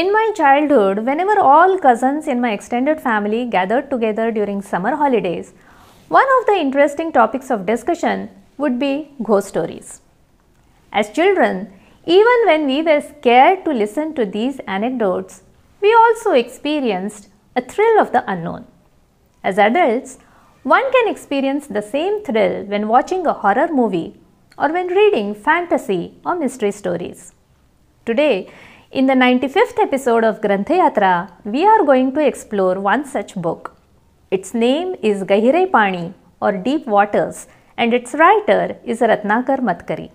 In my childhood, whenever all cousins in my extended family gathered together during summer holidays, one of the interesting topics of discussion would be ghost stories. As children, even when we were scared to listen to these anecdotes, we also experienced a thrill of the unknown. As adults, one can experience the same thrill when watching a horror movie or when reading fantasy or mystery stories. Today, in the 95th episode of Grantha Yatra, we are going to explore one such book. Its name is Gahire Pani or Deep Waters, and its writer is Ratnakar Matkari.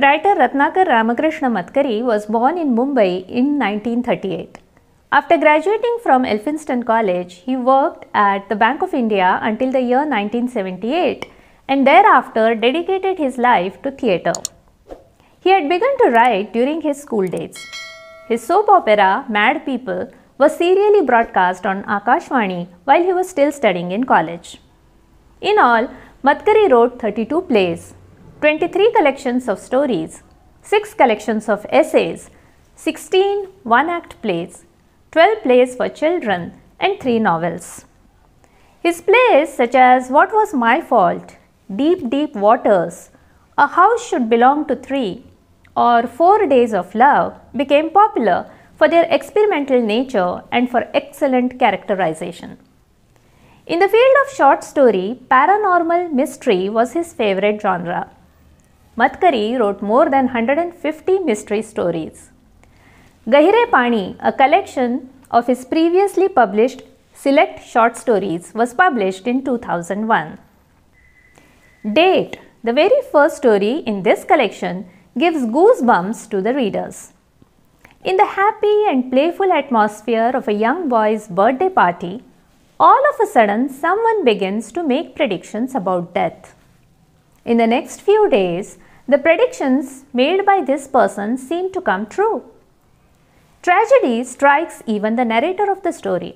Writer Ratnakar Ramakrishna Matkari was born in Mumbai in 1938. After graduating from Elphinstone College, he worked at the Bank of India until the year 1978 and thereafter dedicated his life to theatre. He had begun to write during his school days. His soap opera, Mad People, was serially broadcast on Akashvani while he was still studying in college. In all, Matkari wrote 32 plays, 23 collections of stories, 6 collections of essays, 16 one-act plays, 12 plays for children, and 3 novels. His plays such as What Was My Fault, Deep, Deep Waters, A House Should Belong to Three, or 4 Days of Love became popular for their experimental nature and for excellent characterization. In the field of short story, paranormal mystery was his favorite genre. Matkari wrote more than 150 mystery stories. Gahire Pani, a collection of his previously published select short stories, was published in 2001. Date, the very first story in this collection, gives goosebumps to the readers. In the happy and playful atmosphere of a young boy's birthday party, all of a sudden someone begins to make predictions about death. In the next few days, the predictions made by this person seem to come true. Tragedy strikes even the narrator of the story.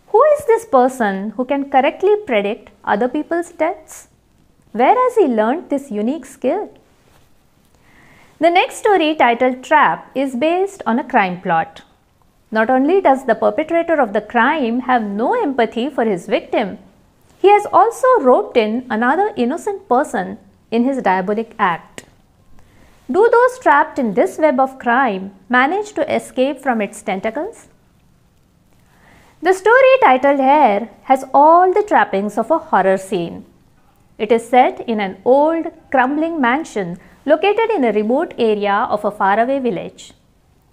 Who is this person who can correctly predict other people's deaths? Where has he learned this unique skill? The next story, titled Trap, is based on a crime plot. Not only does the perpetrator of the crime have no empathy for his victim, he has also roped in another innocent person in his diabolic act. Do those trapped in this web of crime manage to escape from its tentacles? The story, titled Hair, has all the trappings of a horror scene. It is set in an old, crumbling mansion located in a remote area of a faraway village.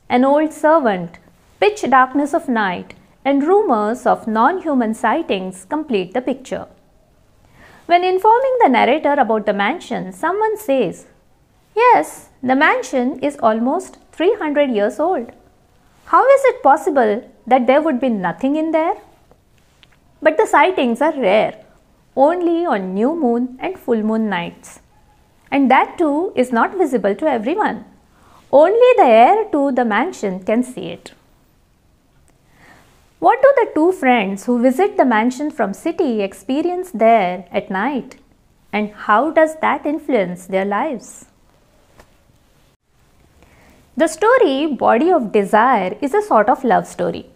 An old servant, pitch darkness of night, and rumors of non-human sightings complete the picture. When informing the narrator about the mansion, someone says, "Yes, the mansion is almost 300 years old. How is it possible that there would be nothing in there?" But the sightings are rare, only on new moon and full moon nights. And that too is not visible to everyone. Only the heir to the mansion can see it. What do the two friends who visit the mansion from city experience there at night? And how does that influence their lives? The story Body of Desire is a sort of love story.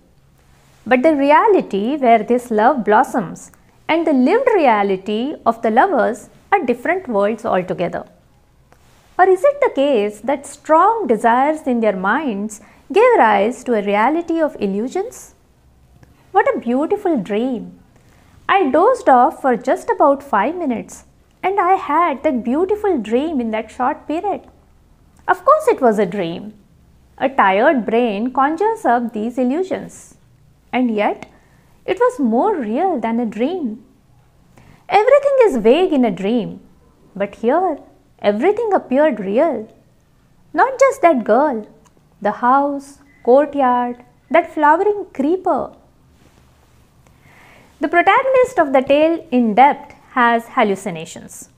But the reality where this love blossoms and the lived reality of the lovers are different worlds altogether. Or is it the case that strong desires in their minds gave rise to a reality of illusions? What a beautiful dream! I dozed off for just about 5 minutes and I had that beautiful dream in that short period. Of course it was a dream. A tired brain conjures up these illusions. And yet, it was more real than a dream. Everything is vague in a dream, but here everything appeared real. Not just that girl, the house, courtyard, that flowering creeper. The protagonist of the tale In Depth has hallucinations.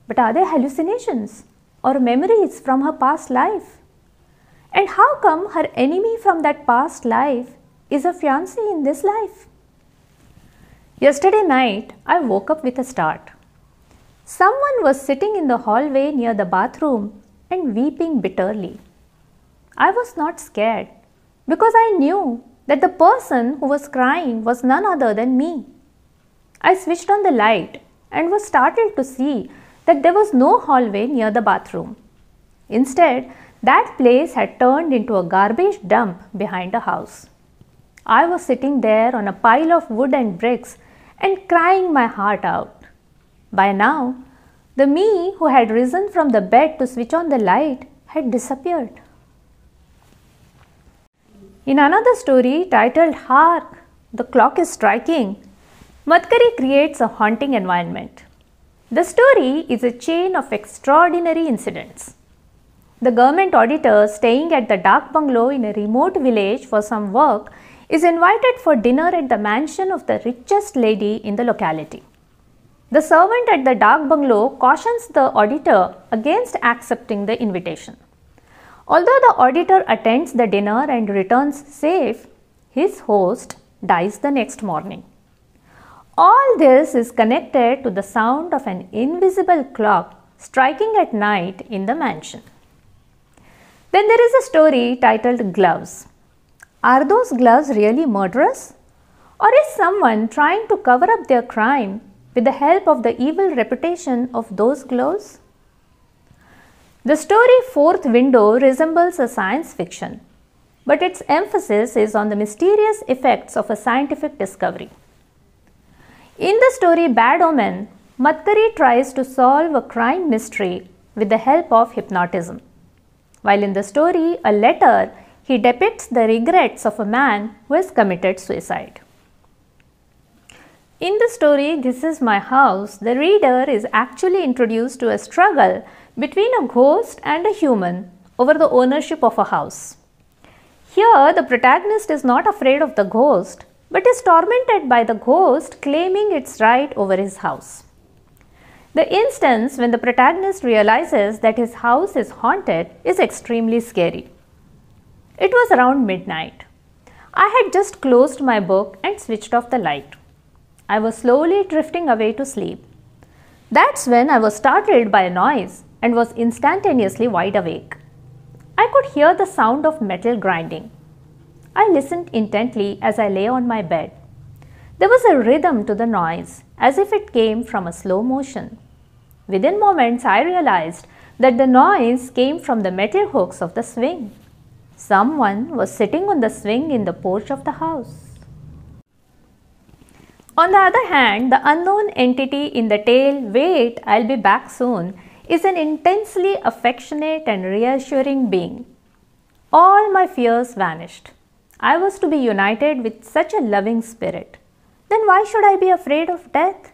But are they hallucinations or memories from her past life? And how come her enemy from that past life is a fiancé in this life? Yesterday night, I woke up with a start. Someone was sitting in the hallway near the bathroom and weeping bitterly. I was not scared because I knew that the person who was crying was none other than me. I switched on the light and was startled to see that there was no hallway near the bathroom. Instead, that place had turned into a garbage dump behind a house. I was sitting there on a pile of wood and bricks and crying my heart out. By now, the me who had risen from the bed to switch on the light had disappeared. In another story titled Hark, the Clock is Striking, Madhkari creates a haunting environment. The story is a chain of extraordinary incidents. The government auditor staying at the Dak Bungalow in a remote village for some work is invited for dinner at the mansion of the richest lady in the locality. The servant at the Dak Bungalow cautions the auditor against accepting the invitation. Although the auditor attends the dinner and returns safe, his host dies the next morning. All this is connected to the sound of an invisible clock striking at night in the mansion. Then there is a story titled Gloves. Are those gloves really murderous? Or is someone trying to cover up their crime with the help of the evil reputation of those gloves? The story Fourth Window resembles a science fiction, but its emphasis is on the mysterious effects of a scientific discovery. In the story Bad Omen, Madhkari tries to solve a crime mystery with the help of hypnotism. While in the story A Letter, he depicts the regrets of a man who has committed suicide. In the story This Is My House, the reader is actually introduced to a struggle between a ghost and a human over the ownership of a house. Here, the protagonist is not afraid of the ghost, but is tormented by the ghost claiming its right over his house. The instance when the protagonist realizes that his house is haunted is extremely scary. It was around midnight. I had just closed my book and switched off the light. I was slowly drifting away to sleep. That's when I was startled by a noise and was instantaneously wide awake. I could hear the sound of metal grinding. I listened intently as I lay on my bed. There was a rhythm to the noise, as if it came from a slow motion. Within moments, I realized that the noise came from the metal hooks of the swing. Someone was sitting on the swing in the porch of the house. On the other hand, the unknown entity in the tale, Wait, I'll Be Back Soon, is an intensely affectionate and reassuring being. All my fears vanished. I was to be united with such a loving spirit. Then why should I be afraid of death?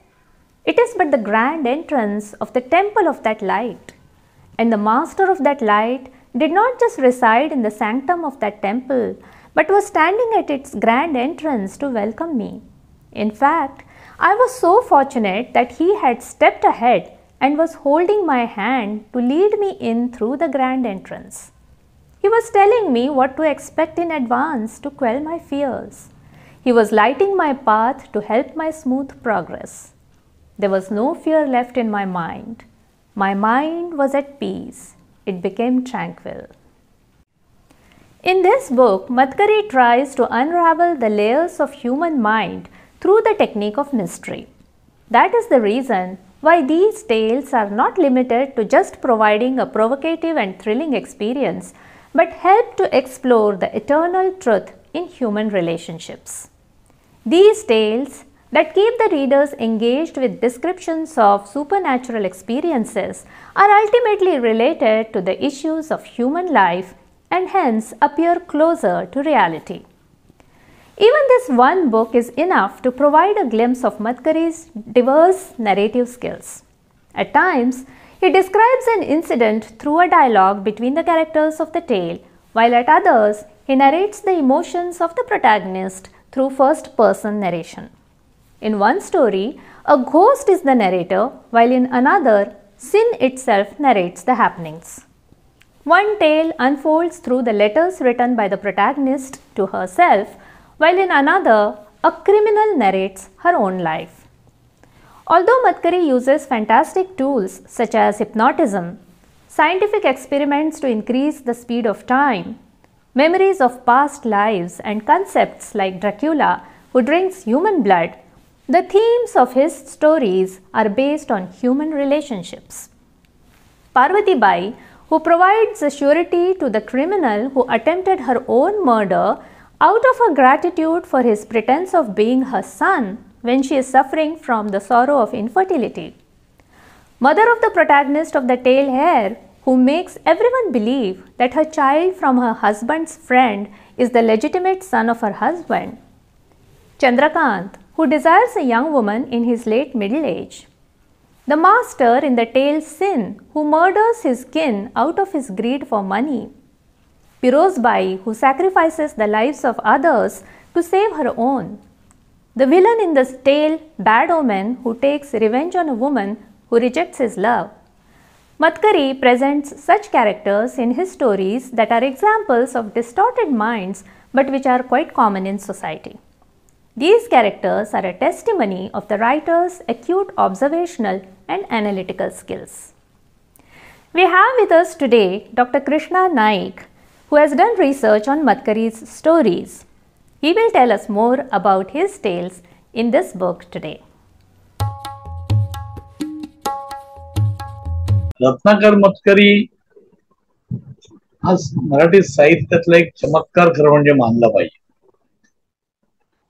It is but the grand entrance of the temple of that light. And the master of that light did not just reside in the sanctum of that temple, but was standing at its grand entrance to welcome me. In fact, I was so fortunate that he had stepped ahead and was holding my hand to lead me in through the grand entrance. He was telling me what to expect in advance to quell my fears. He was lighting my path to help my smooth progress. There was no fear left in my mind. My mind was at peace. It became tranquil. In this book, Madhkari tries to unravel the layers of human mind through the technique of mystery. That is the reason why these tales are not limited to just providing a provocative and thrilling experience, but help to explore the eternal truth in human relationships. These tales that keep the readers engaged with descriptions of supernatural experiences are ultimately related to the issues of human life and hence appear closer to reality. Even this one book is enough to provide a glimpse of Madhkari's diverse narrative skills. At times, he describes an incident through a dialogue between the characters of the tale, while at others, he narrates the emotions of the protagonist through first-person narration. In one story, a ghost is the narrator, while in another, sin itself narrates the happenings. One tale unfolds through the letters written by the protagonist to herself, while in another, a criminal narrates her own life. Although Madhkari uses fantastic tools such as hypnotism, scientific experiments to increase the speed of time, memories of past lives, and concepts like Dracula, who drinks human blood. The themes of his stories are based on human relationships. Parvati Bai, who provides a surety to the criminal who attempted her own murder out of her gratitude for his pretense of being her son when she is suffering from the sorrow of infertility. Mother of the protagonist of the tale here, who makes everyone believe that her child from her husband's friend is the legitimate son of her husband. Chandrakant, who desires a young woman in his late middle age. The master in the tale Sin, who murders his kin out of his greed for money. Firoz Bai, who sacrifices the lives of others to save her own. The villain in this tale Bad Omen, who takes revenge on a woman who rejects his love. Matkari presents such characters in his stories that are examples of distorted minds but which are quite common in society. These characters are a testimony of the writer's acute observational and analytical skills. We have with us today Dr. Krishna Naik, who has done research on Matkari's stories. He will tell us more about his tales in this book today. Ratnakar Matkari हा मराठी साहित्यातला एक चमत्कार खरं म्हणजे मानला पाहिजे.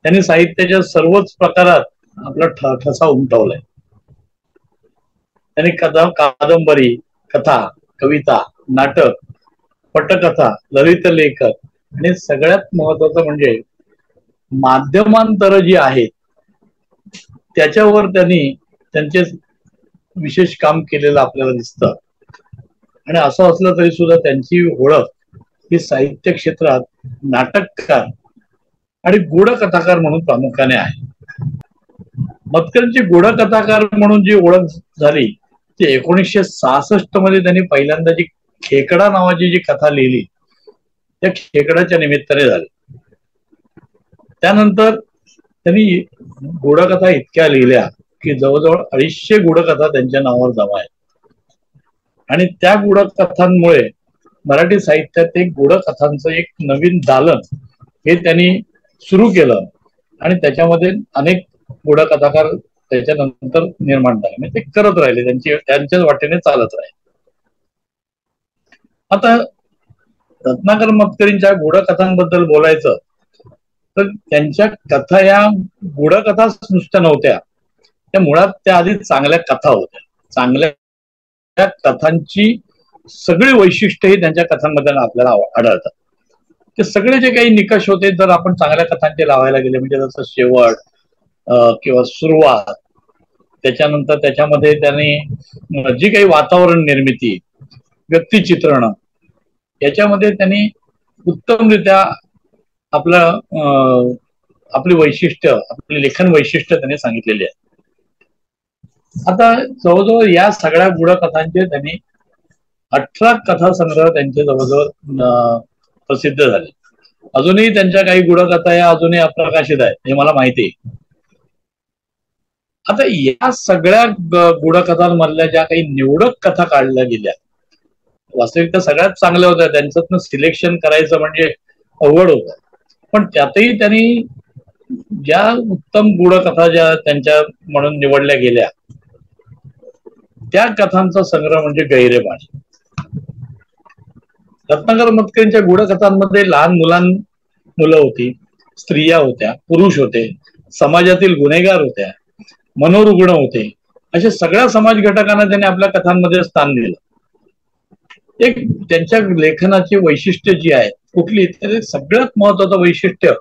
त्यांनी साहित्याच्या सर्वच प्रकारात आपला ठसा उमटवलाय. त्यांनी कादंबरी, कथा, कविता, नाटक, पटकथा, ललित लेखक आणि सगळ्यात महत्वाचं म्हणजे माध्यमांतर जी आहेत त्याच्यावर त्यांनी त्यांचे विशेष काम केलेलं आपल्याला दिसतं. आणि असं असलं तरी सुद्धा त्यांची ओळख ही साहित्य क्षेत्रात नाटककार आणि गूढकथाकार म्हणून प्रामुख्याने आहे. मतकरींची गूढकथाकार म्हणून जी ओळख झाली ती 1966 मध्ये त्यांनी पहिल्यांदा जी खेकडा नावाची जी कथा लिहिली त्या खेकडाच्या निमित्ताने झाली. त्यानंतर त्यांनी गूढकथा इतक्या लिहिल्या की जवळजवळ 250 गूढकथा त्यांच्या नावावर जमा आहेत. आणि त्या गूढकथांमुळे मराठी साहित्यात एक गूढकथांचं एक नवीन दालन हे त्यांनी सुरू केलं आणि त्याच्यामध्ये अनेक गूढकथाकार त्याच्यानंतर निर्माण झाले. म्हणजे ते करत राहिले, त्यांच्याच वाटेने चालत राहिले. आता रत्नाकर मतकरींच्या गूढकथांबद्दल बोलायचं तर त्यांच्या कथा या गूढकथाच नुसत्या नव्हत्या, त्या मुळात त्या आधी चांगल्या कथा होत्या. चांगल्या कथांची सगळी वैशिष्ट्य ही त्यांच्या कथांमध्ये आपल्याला आढळतात. ते सगळे जे काही निकष होते जर आपण चांगल्या कथांचे लावायला गेले म्हणजे जसं शेवट किंवा सुरुवात, त्याच्यानंतर त्याच्यामध्ये त्यांनी जी काही वातावरण निर्मिती, व्यक्तिचित्रण याच्यामध्ये त्यांनी उत्तमरित्या आपली वैशिष्ट्य, आपले लेखन वैशिष्ट्य त्यांनी सांगितलेले आहे. आता जवळजवळ या सगळ्या गूढकथांचे त्यांनी 18 कथासंग्रह त्यांचे जवळजवळ प्रसिद्ध झाले. अजूनही त्यांच्या काही गूढकथा या अजूनही अप्रकाशित आहेत हे मला माहिती आहे. आता या सगळ्या गूढकथांमधल्या ज्या काही निवडक कथा काढल्या गेल्या वास्तविक त्या सगळ्यात चांगल्या होत्या. त्यांच्यातनं सिलेक्शन करायचं म्हणजे अवघड होतं. पण त्यातही त्यांनी ज्या उत्तम गूढकथा ज्या त्यांच्या म्हणून निवडल्या गेल्या त्या कथांचा संग्रह म्हणजे गहिरे पाणी. रत्नाकर मतकरींच्या गूढकथांमध्ये लहान मुलं होती, स्त्रिया होत्या, पुरुष होते, समाजातील गुन्हेगार होत्या, मनोरुग्ण होते, अशा सगळ्या समाज घटकांना त्यांनी आपल्या कथांमध्ये स्थान दिलं. एक त्यांच्या लेखनाची वैशिष्ट्य जी आहे कुठली तर सगळ्यात महत्वाचं वैशिष्ट्य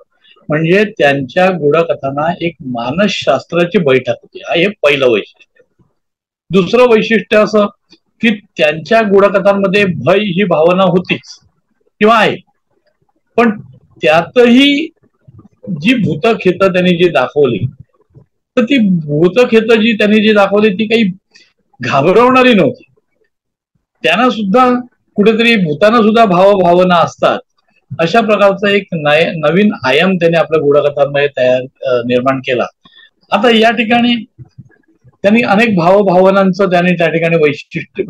म्हणजे त्यांच्या गूढकथांना एक मानसशास्त्राची बैठक होती. हा हे पहिलं वैशिष्ट्य. दुसरं वैशिष्ट्य असं की त्यांच्या गूढकथांमध्ये भय ही भावना होतीच किंवा आहे, पण त्यातही जी भूतखेत त्यांनी जी दाखवली तर ती भूतखेत जी त्यांनी जी दाखवली ती काही घाबरवणारी नव्हती. त्यांना सुद्धा कुठेतरी भूताना सुद्धा भावना असतात अशा प्रकारचा एक नवीन आयाम त्यांनी आपल्या गूढकथांमध्ये निर्माण केला. आता या ठिकाणी त्यांनी अनेक भावभावनांचं त्यांनी त्या ठिकाणी वैशिष्ट्य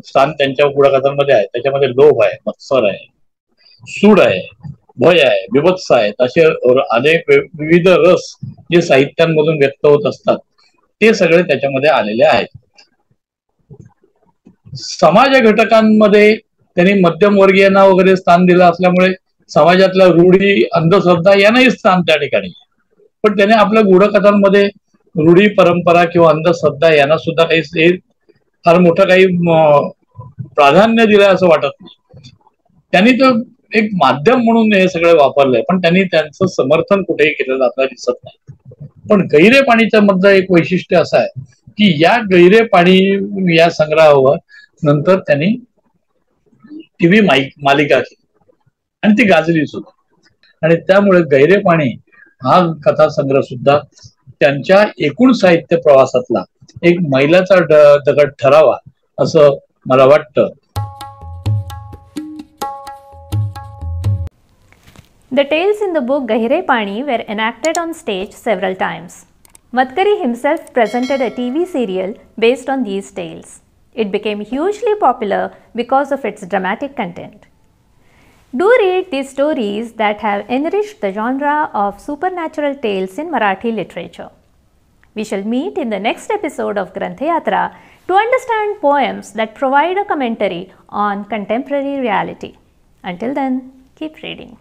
स्थान त्यांच्या गूढकथांमध्ये आहे. त्याच्यामध्ये लोभ आहे, मत्सर आहे, सूड आहे, भय आहे, बिभत्स आहेत, असे अनेक विविध रस जे साहित्यांमधून व्यक्त होत असतात ते सगळे त्याच्यामध्ये आलेले आहेत. समाज घटकांमध्ये त्यांनी मध्यमवर्गीयांना वगैरे स्थान दिलं असल्यामुळे समाजातल्या रूढी, अंधश्रद्धा यांनाही स्थान त्या ठिकाणी. पण त्याने आपल्या गूढकथांमध्ये रूढी, परंपरा किंवा अंधश्रद्धा यांना सुद्धा काही फार मोठं काही प्राधान्य दिलंय असं वाटत नाही. त्यांनी तर एक माध्यम म्हणून हे सगळं वापरलंय, पण त्यांनी त्यांचं समर्थन कुठेही केलेलं आपल्याला दिसत नाही. पण गहिरे पाणीच्या मधलं एक वैशिष्ट्य असं आहे की या गहिरे पाणी या संग्रहावर नंतर त्यांनी टीव्ही मालिका केली आणि ती गाजली सुद्धा. आणि त्यामुळे गहिरे पाणी हा कथासंग्रह सुद्धा त्यांच्या एकूण साहित्य प्रवासातला एक मैलाचा दगड ठरावा असं मला वाटतं. The tales in the book Gahire Pani were enacted on stage several times. Matkari himself presented a TV serial based on these tales. It became hugely popular because of its dramatic content. Do read these stories that have enriched the genre of supernatural tales in Marathi literature. We shall meet in the next episode of Granthayatra to understand poems that provide a commentary on contemporary reality. Until then, keep reading.